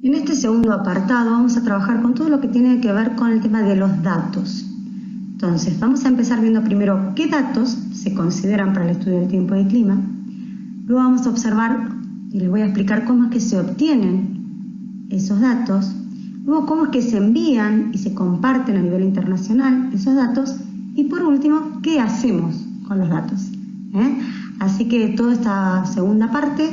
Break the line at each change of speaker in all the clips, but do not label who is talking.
En este segundo apartado vamos a trabajar con todo lo que tiene que ver con el tema de los datos. Entonces, vamos a empezar viendo primero qué datos se consideran para el estudio del tiempo y del clima. Luego vamos a observar y les voy a explicar cómo es que se obtienen esos datos. Luego, cómo es que se envían y se comparten a nivel internacional esos datos. Y por último, qué hacemos con los datos. Así que toda esta segunda parte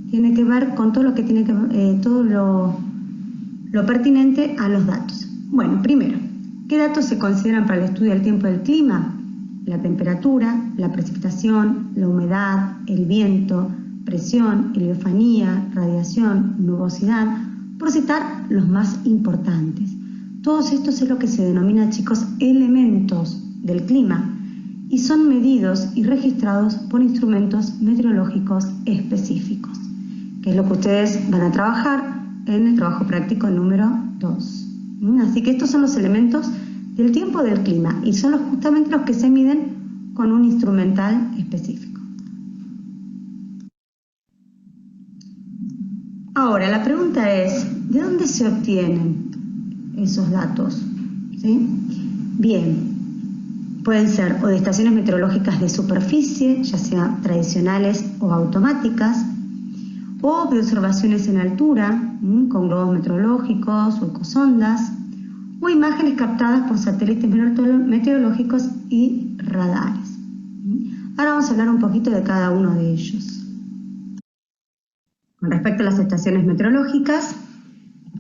tiene que ver con todo lo que tiene que todo lo pertinente a los datos. Bueno, primero, ¿qué datos se consideran para el estudio del tiempo y del clima? La temperatura, la precipitación, la humedad, el viento, presión, heliofanía, radiación, nubosidad, por citar los más importantes. Todos estos es lo que se denomina, chicos, elementos del clima y son medidos y registrados por instrumentos meteorológicos específicos, que es lo que ustedes van a trabajar en el trabajo práctico número 2. Así que estos son los elementos del tiempo del clima y son justamente los que se miden con un instrumental específico. Ahora, la pregunta es, ¿de dónde se obtienen esos datos? ¿Sí? Bien, pueden ser o de estaciones meteorológicas de superficie, ya sea tradicionales o automáticas, o de observaciones en altura, con globos meteorológicos o ecosondas, o imágenes captadas por satélites meteorológicos y radares. Ahora vamos a hablar un poquito de cada uno de ellos. Con respecto a las estaciones meteorológicas,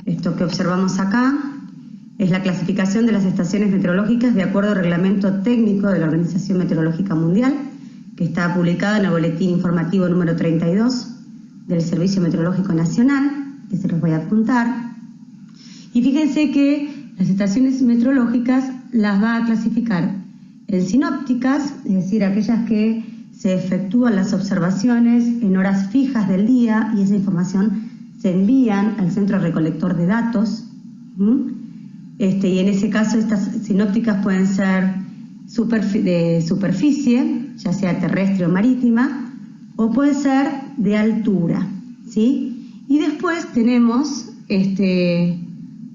esto que observamos acá es la clasificación de las estaciones meteorológicas de acuerdo al reglamento técnico de la Organización Meteorológica Mundial, que está publicado en el Boletín Informativo número 32 del Servicio Meteorológico Nacional, que se los voy a apuntar. Y fíjense que las estaciones meteorológicas las va a clasificar en sinópticas, es decir, aquellas que se efectúan las observaciones en horas fijas del día y esa información se envían al centro recolector de datos. Y en ese caso estas sinópticas pueden ser de superficie, ya sea terrestre o marítima, o puede ser de altura, ¿sí? Y después tenemos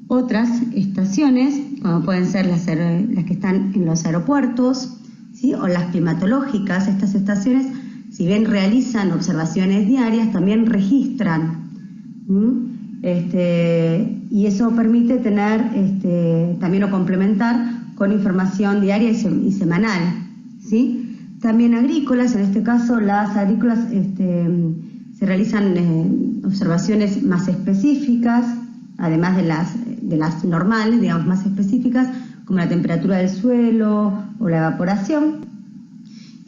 otras estaciones, como pueden ser las que están en los aeropuertos, ¿sí? O las climatológicas. Estas estaciones, si bien realizan observaciones diarias, también registran. Y eso permite tener también o complementar con información diaria y semanal, ¿sí? También agrícolas, en este caso las agrícolas se realizan observaciones más específicas, además de las normales, digamos, más específicas, como la temperatura del suelo o la evaporación.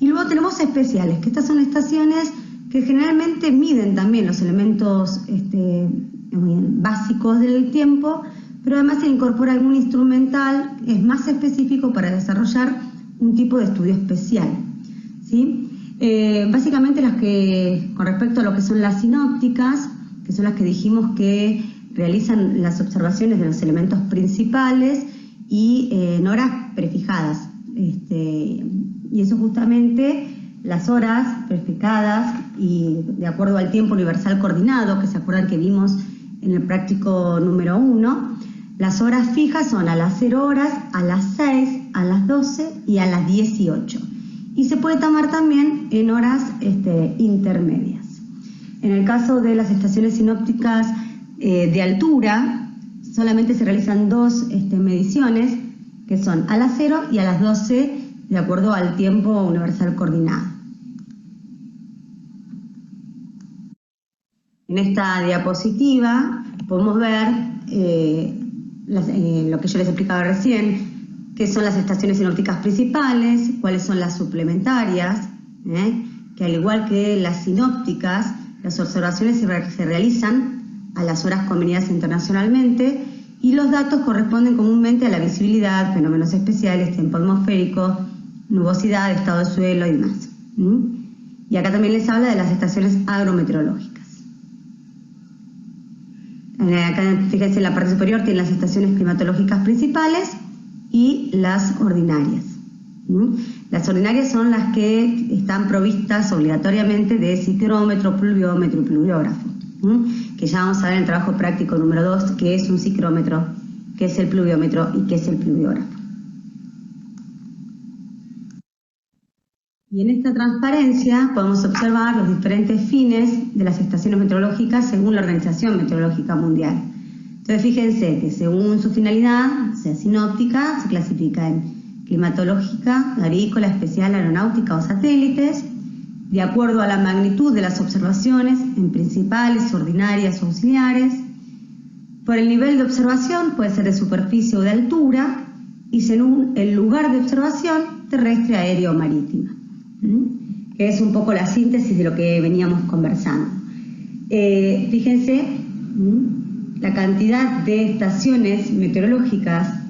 Y luego tenemos especiales, que estas son estaciones que generalmente miden también los elementos básicos del tiempo, pero además se incorpora algún instrumental que es más específico para desarrollar un tipo de estudio especial, ¿sí? Básicamente las que, con respecto a lo que son las sinópticas, que son las que dijimos que realizan las observaciones de los elementos principales y en horas prefijadas, y eso justamente las horas prefijadas y de acuerdo al tiempo universal coordinado, que se acuerdan que vimos en el práctico número 1, las horas fijas son a las 0 horas, a las 6, a las 12 y a las 18. Y se puede tomar también en horas intermedias. En el caso de las estaciones sinópticas de altura, solamente se realizan dos mediciones, que son a las 0 y a las 12, de acuerdo al tiempo universal coordinado. En esta diapositiva podemos ver lo que yo les explicaba recién, qué son las estaciones sinópticas principales, cuáles son las suplementarias, que al igual que las sinópticas, las observaciones se realizan a las horas convenidas internacionalmente y los datos corresponden comúnmente a la visibilidad, fenómenos especiales, tiempo atmosférico, nubosidad, estado de suelo y demás. Y acá también les habla de las estaciones agrometeorológicas. Acá, fíjense, en la parte superior tienen las estaciones climatológicas principales y las ordinarias. Las ordinarias son las que están provistas obligatoriamente de ciclómetro, pluviómetro y pluviógrafo. que ya vamos a ver en el trabajo práctico número 2, que es un ciclómetro, que es el pluviómetro y que es el pluviógrafo. Y en esta transparencia podemos observar los diferentes fines de las estaciones meteorológicas según la Organización Meteorológica Mundial. Entonces fíjense que según su finalidad, sea sinóptica, se clasifica en climatológica, agrícola, especial, aeronáutica o satélites, de acuerdo a la magnitud de las observaciones, en principales, ordinarias o auxiliares. Por el nivel de observación puede ser de superficie o de altura, y según el lugar de observación, terrestre, aérea o marítima, que es un poco la síntesis de lo que veníamos conversando. Fíjense la cantidad de estaciones meteorológicas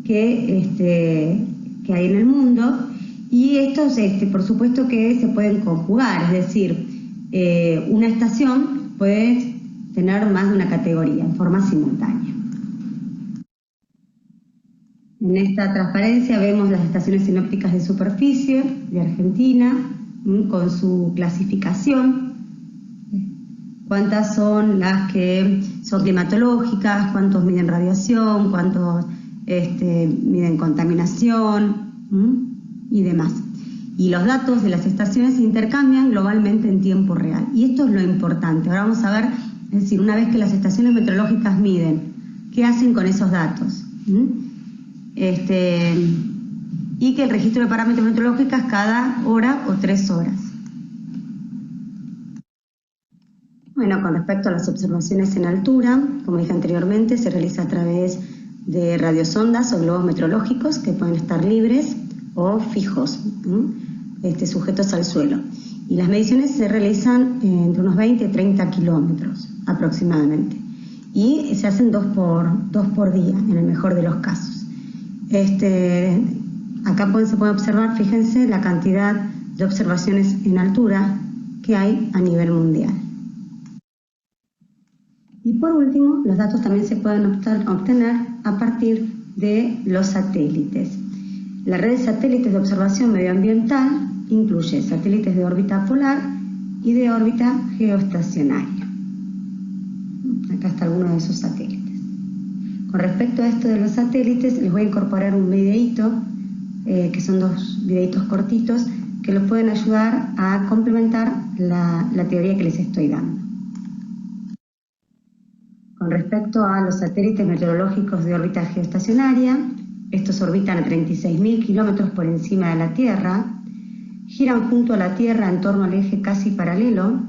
que hay en el mundo, y estos por supuesto que se pueden conjugar, es decir, una estación puede tener más de una categoría en forma simultánea. En esta transparencia vemos las estaciones sinópticas de superficie de Argentina con su clasificación, cuántas son las que son climatológicas, cuántos miden radiación, cuántos miden contaminación y demás. Y los datos de las estaciones se intercambian globalmente en tiempo real. Y esto es lo importante. Ahora vamos a ver, es decir, una vez que las estaciones meteorológicas miden, ¿qué hacen con esos datos? Y que el registro de parámetros meteorológicos cada hora o 3 horas. Bueno, con respecto a las observaciones en altura, como dije anteriormente, se realiza a través de radiosondas o globos meteorológicos que pueden estar libres o fijos, sujetos al suelo. Y las mediciones se realizan entre unos 20 y 30 kilómetros aproximadamente. Y se hacen dos por día, en el mejor de los casos. Acá se puede observar, fíjense, la cantidad de observaciones en altura que hay a nivel mundial. Y por último, los datos también se pueden obtener a partir de los satélites. La red de satélites de observación medioambiental incluye satélites de órbita polar y de órbita geoestacionaria. Acá está alguno de esos satélites. Con respecto a esto de los satélites, les voy a incorporar un videíto, que son 2 videitos cortitos, que los pueden ayudar a complementar la teoría que les estoy dando. Con respecto a los satélites meteorológicos de órbita geoestacionaria, estos orbitan a 36.000 kilómetros por encima de la Tierra, giran junto a la Tierra en torno al eje casi paralelo,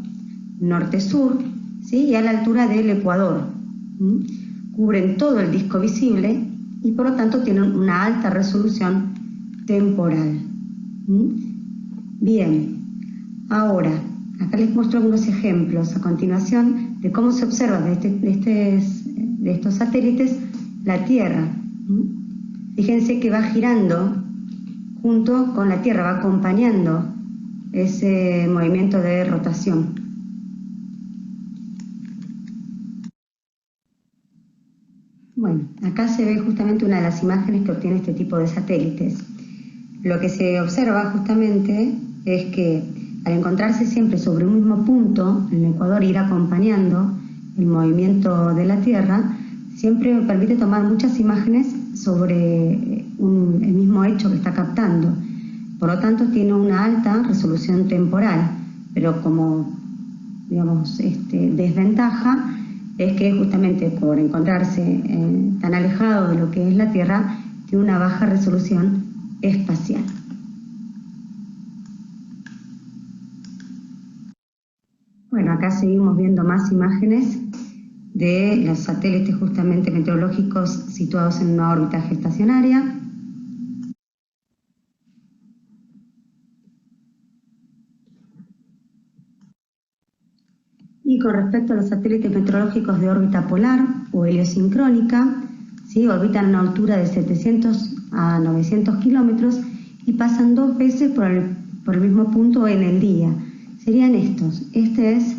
norte-sur, ¿sí? Y a la altura del ecuador. Cubren todo el disco visible y por lo tanto tienen una alta resolución temporal. Bien, ahora, acá les muestro algunos ejemplos a continuación de cómo se observa de estos satélites la Tierra. Fíjense que va girando junto con la Tierra, va acompañando ese movimiento de rotación. Bueno, acá se ve justamente una de las imágenes que obtiene este tipo de satélites. Lo que se observa justamente es que al encontrarse siempre sobre un mismo punto, en el ecuador, ir acompañando el movimiento de la Tierra, siempre permite tomar muchas imágenes sobre el mismo hecho que está captando. Por lo tanto, tiene una alta resolución temporal, pero como, digamos, desventaja es que justamente por encontrarse tan alejado de lo que es la Tierra, tiene una baja resolución espacial. Bueno, acá seguimos viendo más imágenes de los satélites justamente meteorológicos situados en una órbita geoestacionaria. Y con respecto a los satélites meteorológicos de órbita polar o heliosincrónica, ¿sí? Orbitan a una altura de 700 a 900 kilómetros y pasan 2 veces por el mismo punto en el día. Serían estos. Este es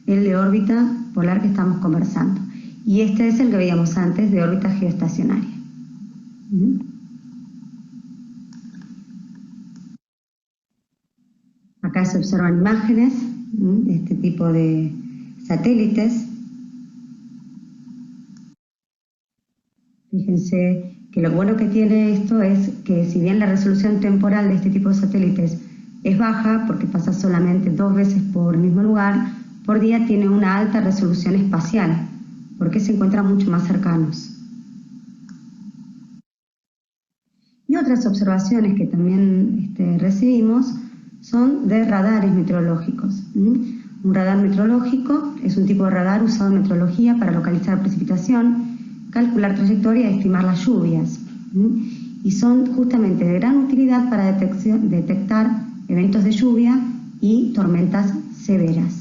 el de órbita polar que estamos conversando. Y este es el que veíamos antes de órbita geoestacionaria. Acá se observan imágenes este tipo de satélites. Fíjense que lo bueno que tiene esto es que si bien la resolución temporal de este tipo de satélites es baja, porque pasa solamente 2 veces por el mismo lugar por día, tiene una alta resolución espacial, porque se encuentran mucho más cercanos. Y otras observaciones que también recibimos son de radares meteorológicos. Un radar meteorológico es un tipo de radar usado en meteorología para localizar precipitación, calcular trayectoria y estimar las lluvias. Y son justamente de gran utilidad para detectar eventos de lluvia y tormentas severas.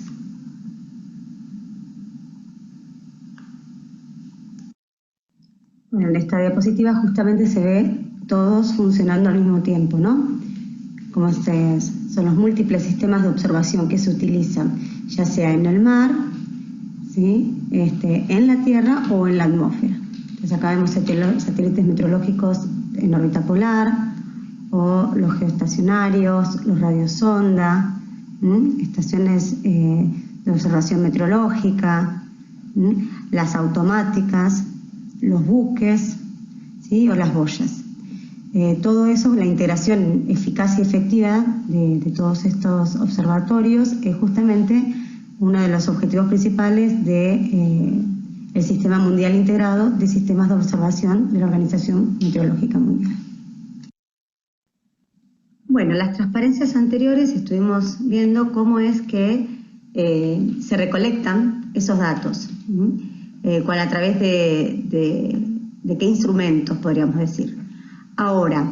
Bueno, en esta diapositiva justamente se ve todos funcionando al mismo tiempo, ¿no? Como son los múltiples sistemas de observación que se utilizan, ya sea en el mar, ¿sí? En la Tierra o en la atmósfera. Entonces acá vemos satélites meteorológicos en órbita polar, o los geoestacionarios, los radiosonda, estaciones de observación meteorológica, las automáticas, los buques, ¿sí? O las boyas. Todo eso, la integración eficaz y efectiva de todos estos observatorios es justamente uno de los objetivos principales del Sistema Mundial Integrado de Sistemas de Observación de la Organización Meteorológica Mundial. Bueno, en las transparencias anteriores estuvimos viendo cómo es que se recolectan esos datos, a través de qué instrumentos, podríamos decir. Ahora,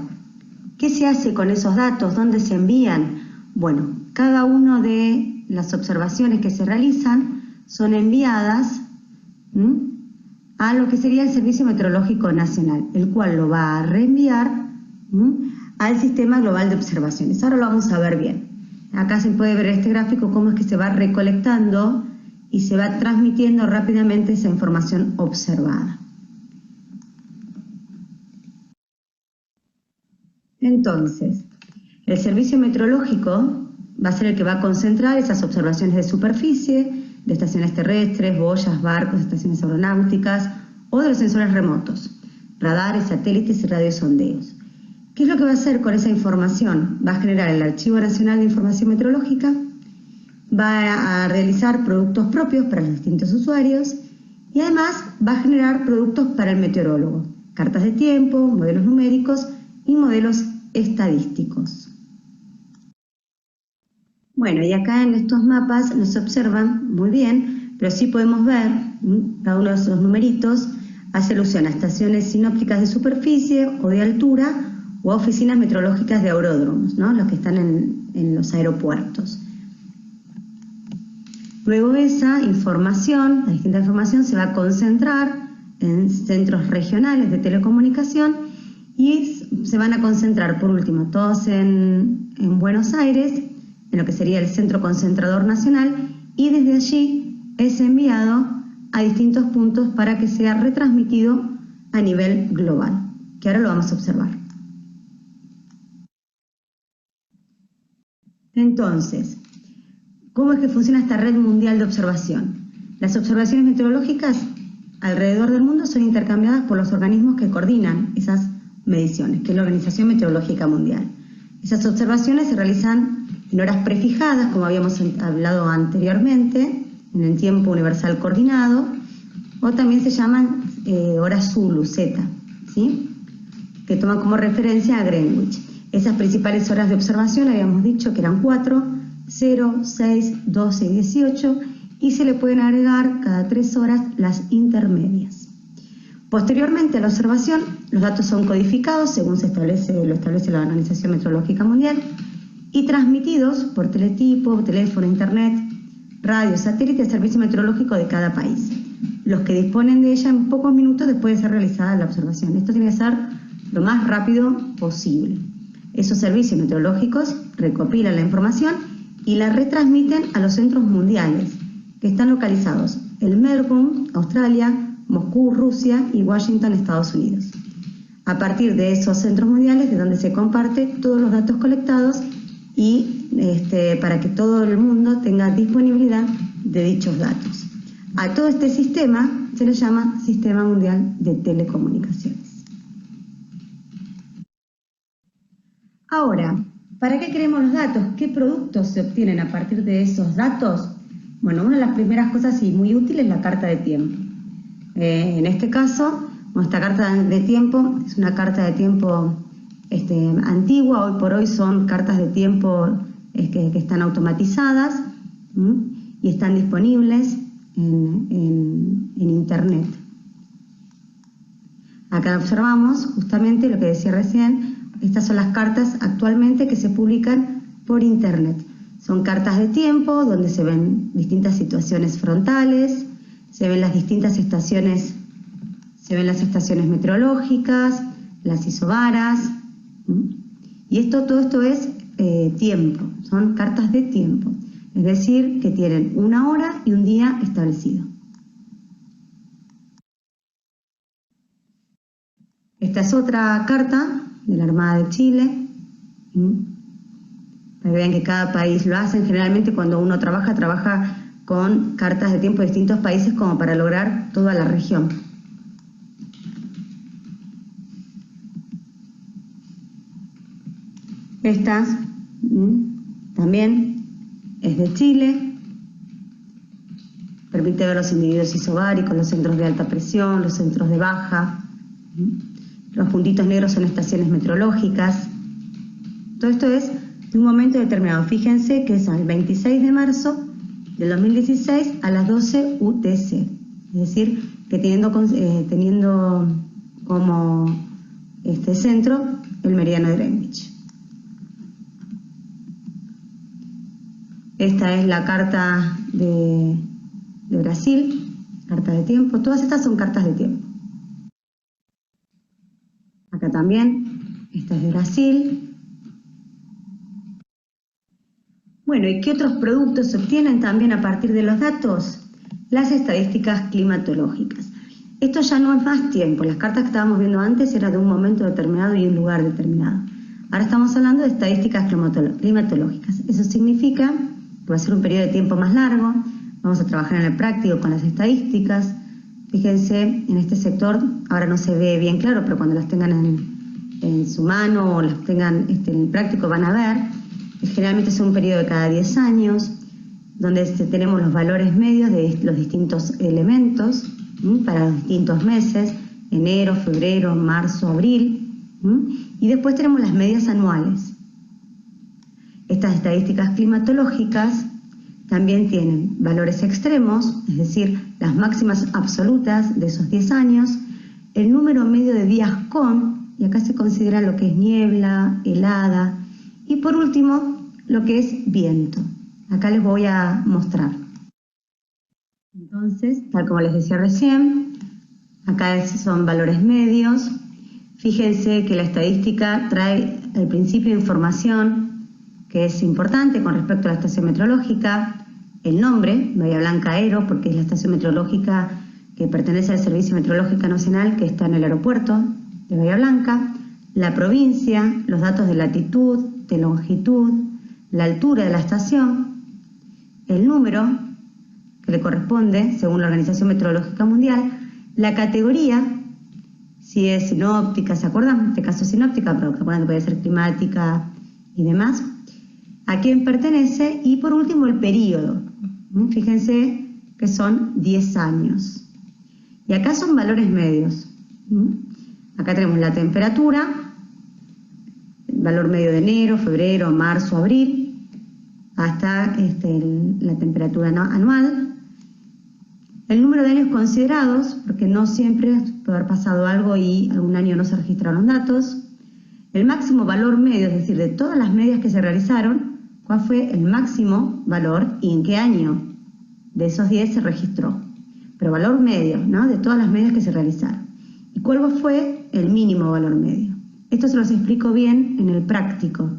¿qué se hace con esos datos? ¿Dónde se envían? Bueno, cada una de las observaciones que se realizan son enviadas a lo que sería el Servicio Meteorológico Nacional, el cual lo va a reenviar al Sistema Global de Observaciones. Ahora lo vamos a ver bien. Acá se puede ver en este gráfico cómo es que se va recolectando y se va transmitiendo rápidamente esa información observada. Entonces, el servicio meteorológico va a ser el que va a concentrar esas observaciones de superficie, de estaciones terrestres, boyas, barcos, estaciones aeronáuticas o de los sensores remotos, radares, satélites y radiosondeos. ¿Qué es lo que va a hacer con esa información? Va a generar el Archivo Nacional de Información Meteorológica, va a realizar productos propios para los distintos usuarios y además va a generar productos para el meteorólogo, cartas de tiempo, modelos numéricos y modelos estadísticos. Bueno, y acá en estos mapas no se observan muy bien, pero sí podemos ver, cada uno de esos numeritos hace alusión a estaciones sinópticas de superficie o de altura o a oficinas meteorológicas de aeródromos, ¿no? Los que están en los aeropuertos. Luego esa información, la distinta información, se va a concentrar en centros regionales de telecomunicación y se van a concentrar, por último, todos en Buenos Aires, en lo que sería el Centro Concentrador Nacional, y desde allí es enviado a distintos puntos para que sea retransmitido a nivel global, que ahora lo vamos a observar. Entonces, ¿cómo es que funciona esta red mundial de observación? Las observaciones meteorológicas alrededor del mundo son intercambiadas por los organismos que coordinan esas mediciones, que es la Organización Meteorológica Mundial. Esas observaciones se realizan en horas prefijadas, como habíamos hablado anteriormente, en el tiempo universal coordinado, o también se llaman horas Zulu, Z, ¿sí? Que toman como referencia a Greenwich. Esas principales horas de observación habíamos dicho que eran 4, 0, 6, 12 y 18, y se le pueden agregar cada 3 horas las intermedias. Posteriormente a la observación, los datos son codificados según lo establece la Organización Meteorológica Mundial y transmitidos por teletipo, teléfono, internet, radio, satélite al servicio meteorológico de cada país, los que disponen de ella en pocos minutos después de ser realizada la observación. Esto tiene que ser lo más rápido posible. Esos servicios meteorológicos recopilan la información y la retransmiten a los centros mundiales, que están localizados en Melbourne, Australia, Moscú, Rusia y Washington, Estados Unidos. A partir de esos centros mundiales, de donde se comparte todos los datos colectados y para que todo el mundo tenga disponibilidad de dichos datos. A todo este sistema se le llama Sistema Mundial de Telecomunicaciones. Ahora, ¿para qué queremos los datos? ¿Qué productos se obtienen a partir de esos datos? Bueno, una de las primeras cosas y muy útil es la carta de tiempo. En este caso, nuestra carta de tiempo es una carta de tiempo antigua. Hoy por hoy son cartas de tiempo que están automatizadas y están disponibles en Internet. Acá observamos justamente lo que decía recién. Estas son las cartas actualmente que se publican por Internet. Son cartas de tiempo donde se ven distintas situaciones frontales, se ven las distintas estaciones, las estaciones meteorológicas, las isobaras, y todo esto es tiempo, son cartas de tiempo, es decir, que tienen una hora y un día establecido. Esta es otra carta de la Armada de Chile, para que vean que cada país lo hace. Generalmente cuando uno trabaja con cartas de tiempo de distintos países como para lograr toda la región. Estas también es de Chile, permite ver los individuos isobáricos, los centros de alta presión, los centros de baja. Los puntitos negros son estaciones meteorológicas. Todo esto es de un momento determinado. Fíjense que es el 26 de marzo del 2016 a las 12 UTC. Es decir, que teniendo como centro el meridiano de Greenwich. Esta es la carta de Brasil, carta de tiempo. Todas estas son cartas de tiempo. Acá también, esta es de Brasil. Bueno, ¿y qué otros productos se obtienen también a partir de los datos? Las estadísticas climatológicas. Esto ya no es más tiempo. Las cartas que estábamos viendo antes eran de un momento determinado y un lugar determinado. Ahora estamos hablando de estadísticas climatológicas. Eso significa que va a ser un periodo de tiempo más largo. Vamos a trabajar en el práctico con las estadísticas. Fíjense, en este sector, ahora no se ve bien claro, pero cuando las tengan en su mano o las tengan en el práctico van a ver. Generalmente es un periodo de cada 10 años, donde tenemos los valores medios de los distintos elementos para los distintos meses, enero, febrero, marzo, abril, y después tenemos las medias anuales. Estas estadísticas climatológicas también tienen valores extremos, es decir, las máximas absolutas de esos 10 años, el número medio de días con, y acá se considera lo que es niebla, helada, y por último, lo que es viento. Acá les voy a mostrar. Entonces, tal como les decía recién, acá son valores medios. Fíjense que la estadística trae al principio información que es importante con respecto a la estación meteorológica, el nombre, Bahía Blanca Aero, porque es la estación meteorológica que pertenece al Servicio Meteorológico Nacional que está en el aeropuerto de Bahía Blanca, la provincia, los datos de latitud, de longitud, la altura de la estación, el número que le corresponde según la Organización Meteorológica Mundial, la categoría, si es sinóptica, ¿se acuerdan? En este caso sinóptica, pero se acuerdan que puede ser climática y demás, a quién pertenece, y por último el periodo. Fíjense que son 10 años. Y acá son valores medios. Acá tenemos la temperatura, el valor medio de enero, febrero, marzo, abril, hasta la temperatura anual. El número de años considerados, porque no siempre puede haber pasado algo y algún año no se registraron datos. El máximo valor medio, es decir, de todas las medias que se realizaron, ¿cuál fue el máximo valor y en qué año de esos 10 se registró? Pero valor medio, ¿no? De todas las medias que se realizaron. ¿Y cuál fue el mínimo valor medio? Esto se los explico bien en el práctico.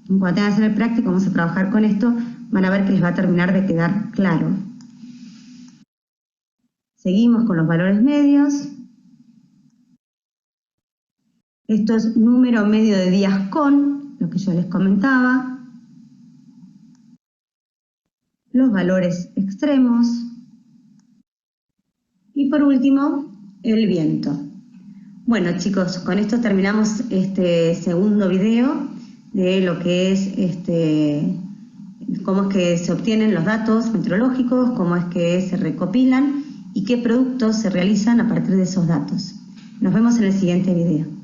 Cuando tengan que hacer el práctico, vamos a trabajar con esto, van a ver que les va a terminar de quedar claro. Seguimos con los valores medios. Esto es número medio de días con, lo que yo les comentaba. los valores extremos y por último el viento. Bueno chicos, con esto terminamos este segundo video de lo que es cómo es que se obtienen los datos meteorológicos, cómo es que se recopilan y qué productos se realizan a partir de esos datos. Nos vemos en el siguiente video.